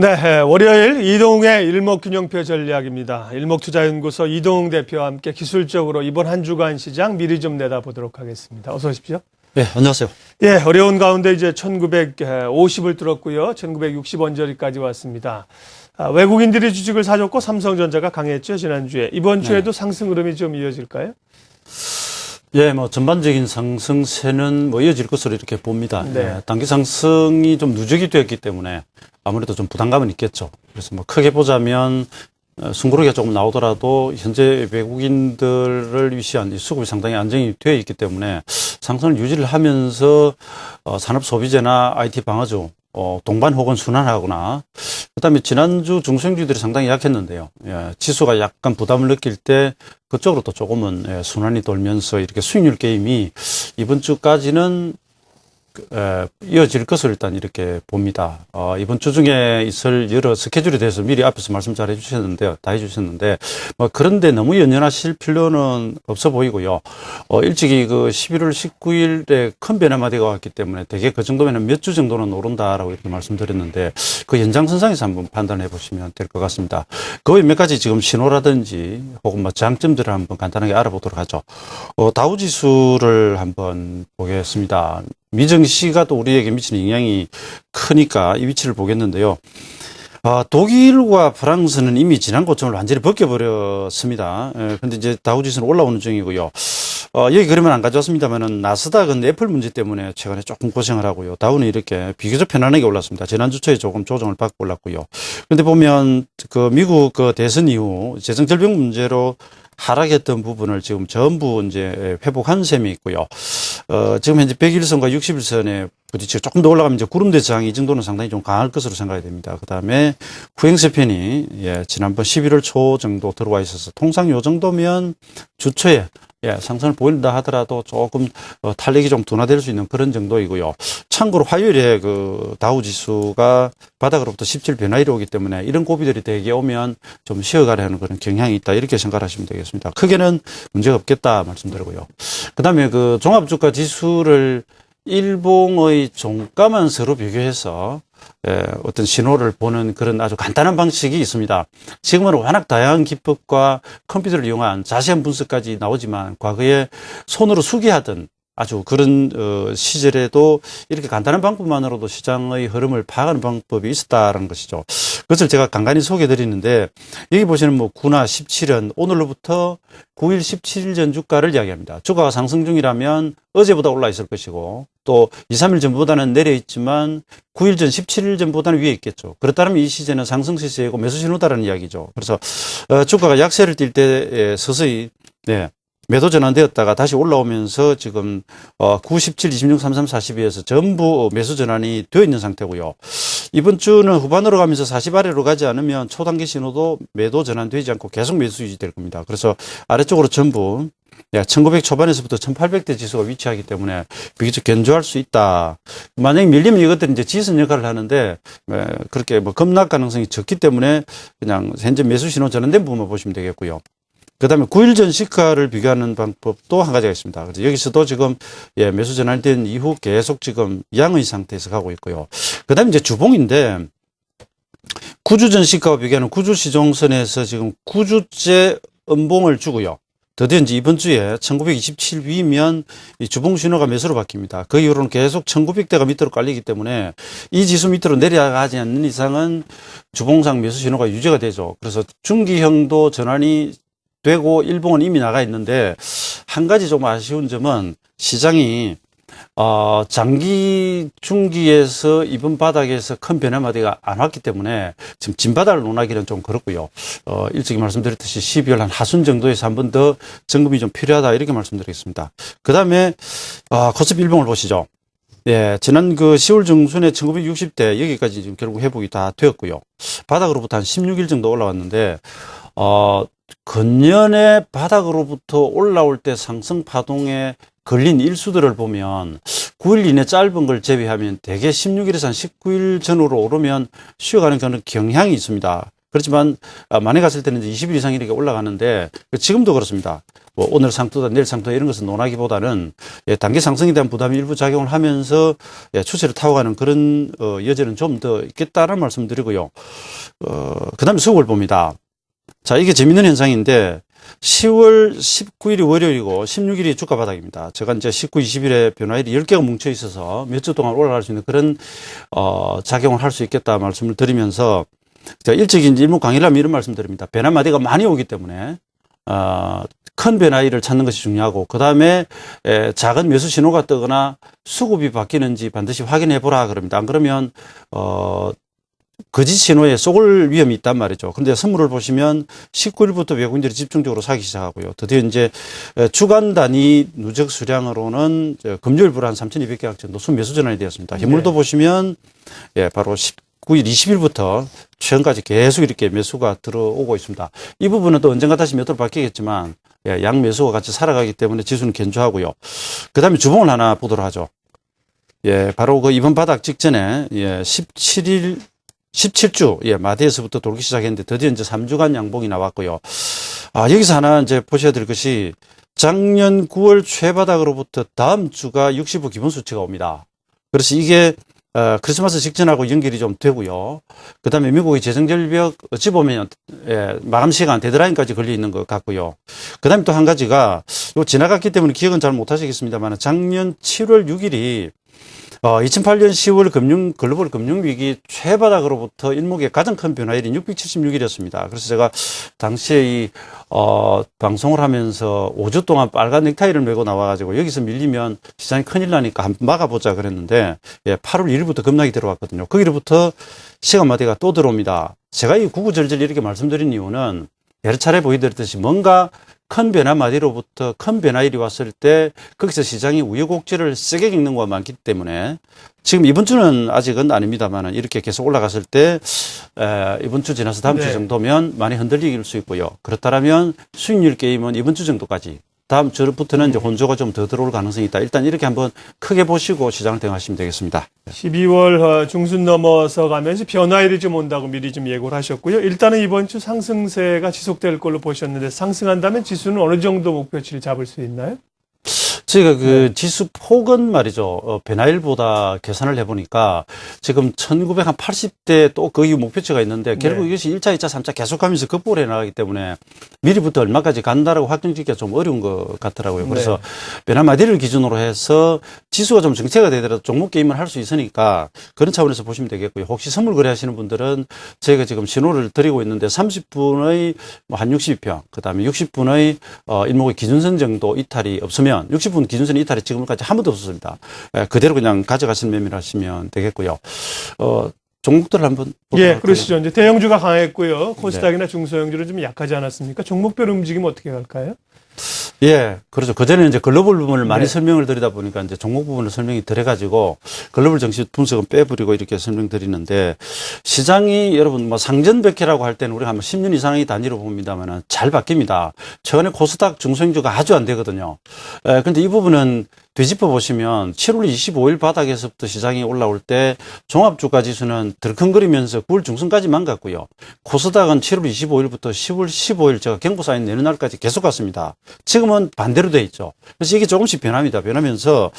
네, 월요일 이동웅의 일목균형표 전략입니다. 일목투자연구소 이동웅 대표와 함께 기술적으로 이번 한 주간 시장 미리 좀 내다보도록 하겠습니다. 어서 오십시오. 네, 안녕하세요. 예, 어려운 가운데 이제 1950을 뚫었고요. 1960원저리까지 왔습니다. 외국인들이 주식을 사줬고 삼성전자가 강했죠, 지난주에. 이번 주에도 상승 흐름이 좀 이어질까요? 예, 전반적인 상승세는 이어질 것으로 이렇게 봅니다. 네. 예, 단기 상승이 좀 누적이 되었기 때문에 아무래도 좀 부담감은 있겠죠. 그래서 크게 보자면, 숨고르기가 조금 나오더라도 현재 외국인들을 위시한 수급이 상당히 안정이 되어 있기 때문에 상승을 유지를 하면서, 산업 소비재나 IT 방어주, 동반 혹은 순환하거나, 그 다음에 지난주 중소형주들이 상당히 약했는데요. 예, 지수가 약간 부담을 느낄 때 그쪽으로 또 조금은 순환이 돌면서 이렇게 수익률 게임이 이번 주까지는 이어질 것을 일단 이렇게 봅니다. 이번 주 중에 있을 여러 스케줄에 대해서 미리 앞에서 말씀 잘 해주셨는데요. 다 해주셨는데, 그런데 너무 연연하실 필요는 없어 보이고요. 일찍이 11월 19일에 큰 변화마디가 왔기 때문에 대개 그 정도면 몇 주 정도는 오른다라고 이렇게 말씀드렸는데, 그 연장선상에서 한번 판단해 보시면 될 것 같습니다. 그 외에 몇 가지 지금 신호라든지 혹은 장점들을 한번 간단하게 알아보도록 하죠. 다우 지수를 한번 보겠습니다. 미증시가 또 우리에게 미치는 영향이 크니까 이 위치를 보겠는데요. 독일과 프랑스는 이미 지난 고점을 완전히 벗겨버렸습니다. 근데 이제 다우지수는 올라오는 중이고요. 여기 그러면 안 가져왔습니다만은 나스닥은 애플 문제 때문에 최근에 조금 고생을 하고요. 다우는 이렇게 비교적 편안하게 올랐습니다. 지난주 초에 조금 조정을 받고 올랐고요. 근데 보면 미국 대선 이후 재정절벽 문제로 하락했던 부분을 지금 전부 이제 회복한 셈이 있고요. 지금 현재 100일선과 60일선에 부딪히고 조금 더 올라가면 이제 구름대 저항 이 정도는 상당히 좀 강할 것으로 생각이 됩니다. 그 다음에 후행세편이 지난번 11월 초 정도 들어와 있어서 통상 요 정도면 주초에 상승을 보인다 하더라도 조금 탄력이 좀 둔화될 수 있는 그런 정도이고요. 참고로 화요일에 다우 지수가 바닥으로부터 17 변화일이 오기 때문에 이런 고비들이 대개 오면 좀 쉬어가려는 그런 경향이 있다 이렇게 생각하시면 되겠습니다. 크게는 문제가 없겠다 말씀드리고요. 그 다음에 종합주가 지수를 일봉의 종가만 서로 비교해서 어떤 신호를 보는 그런 아주 간단한 방식이 있습니다. 지금은 워낙 다양한 기법과 컴퓨터를 이용한 자세한 분석까지 나오지만 과거에 손으로 수기하던 아주 그런 시절에도 이렇게 간단한 방법만으로도 시장의 흐름을 파악하는 방법이 있었다는 것이죠. 그것을 제가 간간히 소개해 드리는데 여기 보시는 9나 17은 오늘로부터 9일 17일 전 주가를 이야기합니다. 주가가 상승 중이라면 어제보다 올라 있을 것이고 또 2, 3일 전보다는 내려 있지만 9일 전, 17일 전보다는 위에 있겠죠. 그렇다면 이 시세는 상승 시세이고 매수 신호다라는 이야기죠. 그래서 주가가 약세를 띌 때 서서히 매도 전환되었다가 다시 올라오면서 지금 9, 17, 26, 33, 42에서 전부 매수 전환이 되어 있는 상태고요. 이번 주는 후반으로 가면서 40 아래로 가지 않으면 초단기 신호도 매도 전환되지 않고 계속 매수 유지될 겁니다. 그래서 아래쪽으로 전부 1900 초반에서부터 1800대 지수가 위치하기 때문에 비교적 견조할 수 있다. 만약에 밀리면 이것들은 이제 지선 역할을 하는데 그렇게 급락 가능성이 적기 때문에 그냥 현재 매수 신호 전환된 부분만 보시면 되겠고요. 그 다음에 9일 전 시가를 비교하는 방법도 한 가지가 있습니다. 그래서 여기서도 지금 매수 전환된 이후 계속 지금 양의 상태에서 가고 있고요. 그 다음에 이제 주봉인데 9주 전 시가와 비교하는 9주 시종선에서 지금 9주째 음봉을 주고요. 드디어 이제 이번 주에 1927 위면 이 주봉 신호가 매수로 바뀝니다. 그 이후로는 계속 1900대가 밑으로 깔리기 때문에 이 지수 밑으로 내려가지 않는 이상은 주봉상 매수 신호가 유지가 되죠. 그래서 중기형도 전환이 되고 일봉은 이미 나가 있는데 한 가지 좀 아쉬운 점은 시장이 장기 중기에서 이번 바닥에서 큰 변화마디가 안 왔기 때문에 지금 진바닥을 논하기는 좀 그렇고요. 일찍이 말씀드렸듯이 12월 한 하순 정도에서 한 번 더 점검이 좀 필요하다 이렇게 말씀드리겠습니다. 그 다음에 코스피 일봉을 보시죠. 지난 10월 중순에 1960대 여기까지 지금 결국 회복이 다 되었고요. 바닥으로부터 한 16일 정도 올라왔는데 근년에 바닥으로부터 올라올 때 상승 파동에 걸린 일수들을 보면 9일 이내 짧은 걸 제외하면 대개 16일에서 한 19일 전후로 오르면 쉬어가는 그런 경향이 있습니다. 그렇지만 많이 갔을 때는 이제 20일 이상 이렇게 올라가는데 지금도 그렇습니다. 뭐 오늘 상투다 내일 상투다 이런 것은 논하기보다는 단기 상승에 대한 부담이 일부 작용을 하면서 추세를 타고 가는 그런 여지는 좀 더 있겠다는 말씀 드리고요. 그다음에 수급을 봅니다. 자, 이게 재밌는 현상인데 10월 19일이 월요일이고 16일이 주가 바닥입니다. 제가 이제 19, 20일에 변화일이 10개가 뭉쳐 있어서 몇 주 동안 올라갈 수 있는 그런 작용을 할 수 있겠다 말씀을 드리면서 제가 일찍 이제 일목 강의를 하면 이런 말씀 드립니다. 변화마디가 많이 오기 때문에 큰 변화일을 찾는 것이 중요하고 그다음에 작은 매수 신호가 뜨거나 수급이 바뀌는지 반드시 확인해 보라 그럽니다. 안 그러면 거짓 신호에 쏘을 위험이 있단 말이죠. 그런데 선물을 보시면 19일부터 외국인들이 집중적으로 사기 시작하고요. 드디어 이제 주간 단위 누적 수량으로는 금요일부로 한 3,200개 정도 순매수 전환이 되었습니다. 현물도 보시면 바로 19일, 20일부터 최근까지 계속 이렇게 매수가 들어오고 있습니다. 이 부분은 또 언젠가 다시 몇 도로 바뀌겠지만 양매수가 같이 살아가기 때문에 지수는 견조하고요. 그 다음에 주봉을 하나 보도록 하죠. 바로 그 이번 바닥 직전에 17주, 마디에서부터 돌기 시작했는데 드디어 이제 3주간 양봉이 나왔고요. 여기서 하나 이제 보셔야 될 것이 작년 9월 최바닥으로부터 다음 주가 65 기본 수치가 옵니다. 그래서 이게 크리스마스 직전하고 연결이 좀 되고요. 그 다음에 미국의 재정절벽 어찌 보면 마감 시간 데드라인까지 걸려 있는 것 같고요. 그 다음에 또 한 가지가 이거 지나갔기 때문에 기억은 잘 못하시겠습니다만 작년 7월 6일이 2008년 10월 글로벌 금융위기 최바닥으로부터 일목의 가장 큰 변화일이 676일이었습니다. 그래서 제가 당시에 방송을 하면서 5주 동안 빨간 넥타이를 메고 나와가지고 여기서 밀리면 시장이 큰일 나니까 한번 막아보자 그랬는데 8월 1일부터 급락이 들어왔거든요. 거기로부터 시간마디가 또 들어옵니다. 제가 이 구구절절 이렇게 말씀드린 이유는 여러 차례 보여드렸듯이 뭔가 큰 변화마디로부터 큰 변화일이 왔을 때 거기서 시장이 우여곡절을 세게 겪는 것가 많기 때문에 지금 이번 주는 아직은 아닙니다만 이렇게 계속 올라갔을 때 이번 주 지나서 다음 주 정도면 많이 흔들릴 수 있고요. 그렇다면 수익률 게임은 이번 주 정도까지 다음 주부터는 이제 혼조가 좀 더 들어올 가능성이 있다. 일단 이렇게 한번 크게 보시고 시장을 대응하시면 되겠습니다. 12월 중순 넘어서 가면서 변화일이 좀 온다고 미리 좀 예고를 하셨고요. 일단은 이번 주 상승세가 지속될 걸로 보셨는데 상승한다면 지수는 어느 정도 목표치를 잡을 수 있나요? 저희가 그 지수 폭은 말이죠. 변화일보다 계산을 해보니까 지금 1980대 또 거의 목표치가 있는데 결국 이것이 1차, 2차, 3차 계속하면서 극복을 해나가기 때문에 미리부터 얼마까지 간다라고 확정짓기가 좀 어려운 것 같더라고요. 그래서 변화마디를 기준으로 해서 지수가 좀 정체가 되더라도 종목 게임을 할 수 있으니까 그런 차원에서 보시면 되겠고요. 혹시 선물 거래하시는 분들은 저희가 지금 신호를 드리고 있는데 30분의 한 60평, 그 다음에 60분의 일목의 기준선 정도 이탈이 없으면 60분 기준선 이탈이 지금까지 한 번도 없었습니다. 그대로 그냥 가져가시는 매매를 하시면 되겠고요. 종목들을 한번 보도록 그러시죠. 이제 대형주가 강했고요. 코스닥이나 중소형주는 좀 약하지 않았습니까? 종목별 움직임 어떻게 갈까요? 그렇죠. 그전에 이제 글로벌 부분을 많이 설명을 드리다 보니까 이제 종목 부분을 설명이 들어가지고 글로벌 정시 분석은 빼버리고 이렇게 설명드리는데 시장이 여러분 뭐 상전백회라고 할 때는 우리가 한번 10년 이상의 단위로 봅니다만은 잘 바뀝니다. 최근에 코스닥 중소형주가 아주 안 되거든요. 그런데 이 부분은 되짚어 보시면 7월 25일 바닥에서부터 시장이 올라올 때 종합주가 지수는 들컹거리면서 9월 중순까지만 갔고요. 코스닥은 7월 25일부터 10월 15일 제가 경고사인 내는 날까지 계속 갔습니다. 지금은 반대로 돼 있죠. 그래서 이게 조금씩 변합니다. 변하면서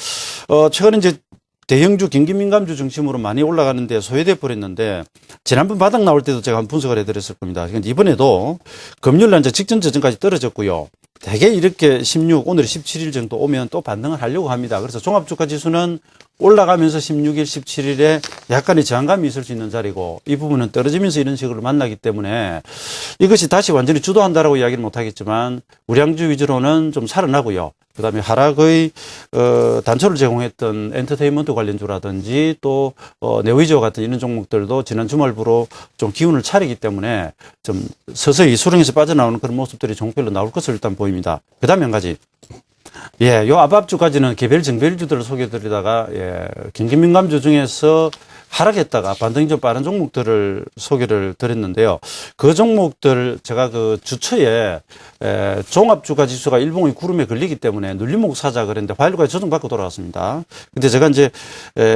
최근에 이제 대형주, 경기민감주 중심으로 많이 올라가는데 소외돼 버렸는데 지난번 바닥 나올 때도 제가 한번 분석을 해드렸을 겁니다. 이번에도 금요일날 이제 직전 저점까지 떨어졌고요. 대개 이렇게 16, 오늘 17일 정도 오면 또 반등을 하려고 합니다. 그래서 종합주가 지수는 올라가면서 16일, 17일에 약간의 저항감이 있을 수 있는 자리고 이 부분은 떨어지면서 이런 식으로 만나기 때문에 이것이 다시 완전히 주도한다라고 이야기는 못하겠지만 우량주 위주로는 좀 살아나고요. 그다음에 하락의 단초를 제공했던 엔터테인먼트 관련주라든지 또 네오이저 같은 이런 종목들도 지난 주말부로 좀 기운을 차리기 때문에 좀 서서히 수렁에서 빠져나오는 그런 모습들이 종목별로 나올 것으로 일단 보입니다. 그다음에 한 가지. 요 앞주까지는 개별 정별주들을 소개해드리다가 경기민감주 중에서 하락했다가 반등이 좀 빠른 종목들을 소개를 드렸는데요. 그 종목들 제가 그 주초에 종합주가 지수가 일봉의 구름에 걸리기 때문에 눌림목 사자 그랬는데 화요일까지 조정받고 돌아왔습니다. 근데 제가 이제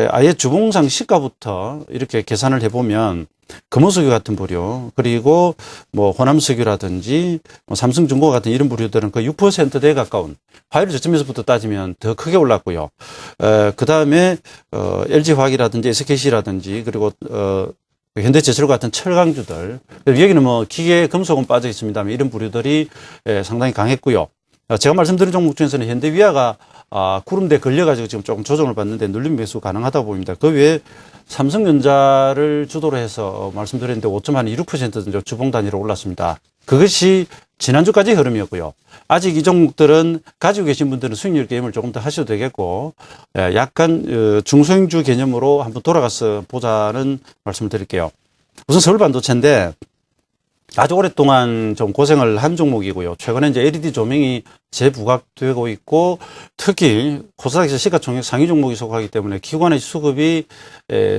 아예 주봉상 시가부터 이렇게 계산을 해보면 금호석유 같은 부류, 그리고 뭐 호남석유라든지 뭐 삼성중공 같은 이런 부류들은 거의 6%대에 가까운 화요일 저점에서부터 따지면 더 크게 올랐고요. 그 다음에 LG화학이라든지 SKC라든지 그리고 현대제철 같은 철강주들, 여기는 뭐 기계 금속은 빠져 있습니다만 이런 부류들이 상당히 강했고요. 제가 말씀드린 종목 중에서는 현대위아가 구름대에 걸려가지고 지금 조금 조정을 받는데 눌림 매수 가능하다고 보입니다. 그 외에 삼성전자를 주도로 해서 말씀드렸는데 5.26% 정도 주봉 단위로 올랐습니다. 그것이 지난주까지 흐름이었고요. 아직 이 종목들은 가지고 계신 분들은 수익률 게임을 조금 더 하셔도 되겠고, 약간 중소형주 개념으로 한번 돌아가서 보자는 말씀을 드릴게요. 우선 서울반도체인데 아주 오랫동안 좀 고생을 한 종목이고요. 최근에 이제 LED 조명이 재부각되고 있고, 특히 코스닥에서 시가총액 상위 종목이 속하기 때문에 기관의 수급이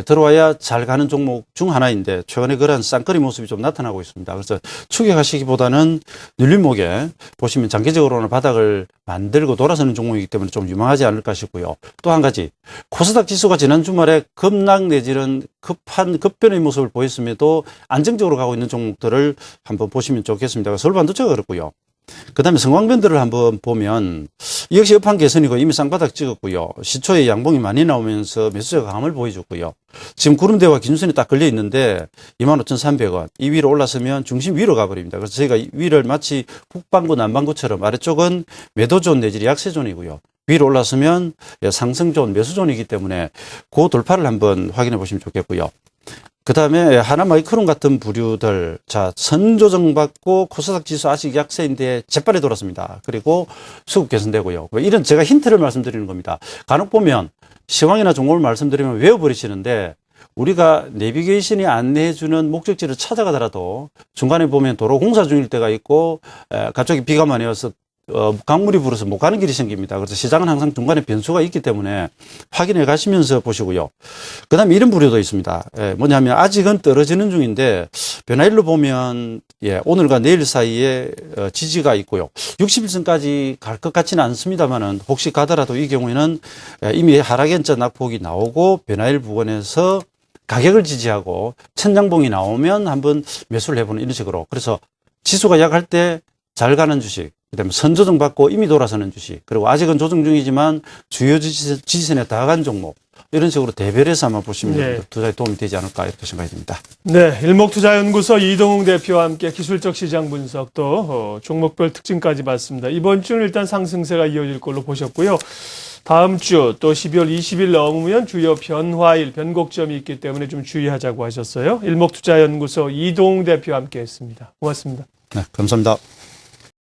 들어와야 잘 가는 종목 중 하나인데, 최근에 그런 쌍끌이 모습이 좀 나타나고 있습니다. 그래서 추격하시기보다는 눌림목에 보시면 장기적으로는 바닥을 만들고 돌아서는 종목이기 때문에 좀 유망하지 않을까 싶고요. 또 한 가지, 코스닥 지수가 지난 주말에 급락 내지는 급변의 모습을 보였음에도 안정적으로 가고 있는 종목들을 한번 보시면 좋겠습니다. 서울반도체가 그렇고요. 그 다음에 성광변들을 한번 보면 이 역시 업황 개선이고 이미 쌍바닥 찍었고요. 시초에 양봉이 많이 나오면서 매수세가 강함을 보여줬고요. 지금 구름대와 기준선이 딱 걸려 있는데 25,300원 이 위로 올랐으면 중심 위로 가버립니다. 그래서 저희가 위를 마치 북반구 남반구처럼 아래쪽은 매도존 내지 약세존이고요. 위로 올랐으면 상승존 매수존이기 때문에 그 돌파를 한번 확인해 보시면 좋겠고요. 그 다음에 하나마이크론 같은 부류들, 자, 선조정 받고 코스닥 지수 아직 약세인데 재빨리 돌았습니다. 그리고 수급 개선되고요. 이런 제가 힌트를 말씀드리는 겁니다. 간혹 보면 시황이나 종목을 말씀드리면 외워버리시는데 우리가 내비게이션이 안내해주는 목적지를 찾아가더라도 중간에 보면 도로 공사 중일 때가 있고 갑자기 비가 많이 와서 강물이 불어서 못 가는 길이 생깁니다. 그래서 시장은 항상 중간에 변수가 있기 때문에 확인해 가시면서 보시고요. 그 다음에 이런 부류도 있습니다. 뭐냐면 아직은 떨어지는 중인데 변화일로 보면 오늘과 내일 사이에 지지가 있고요. 60일선까지 갈 것 같지는 않습니다만은 혹시 가더라도 이 경우에는 이미 하락연자 낙폭이 나오고 변화일 부근에서 가격을 지지하고 천장봉이 나오면 한번 매수를 해보는 이런 식으로. 그래서 지수가 약할 때 잘 가는 주식, 그다음에 선조정 받고 이미 돌아서는 주식, 그리고 아직은 조정 중이지만 주요 지지선에 다가간 종목, 이런 식으로 대별해서 한번 보시면 투자에 도움이 되지 않을까 이렇게 생각이 듭니다. 네, 일목투자연구소 이동웅 대표와 함께 기술적 시장 분석 또 종목별 특징까지 봤습니다. 이번 주는 일단 상승세가 이어질 걸로 보셨고요. 다음 주 또 12월 20일 넘으면 주요 변화일, 변곡점이 있기 때문에 좀 주의하자고 하셨어요. 일목투자연구소 이동웅 대표와 함께 했습니다. 고맙습니다. 네, 감사합니다.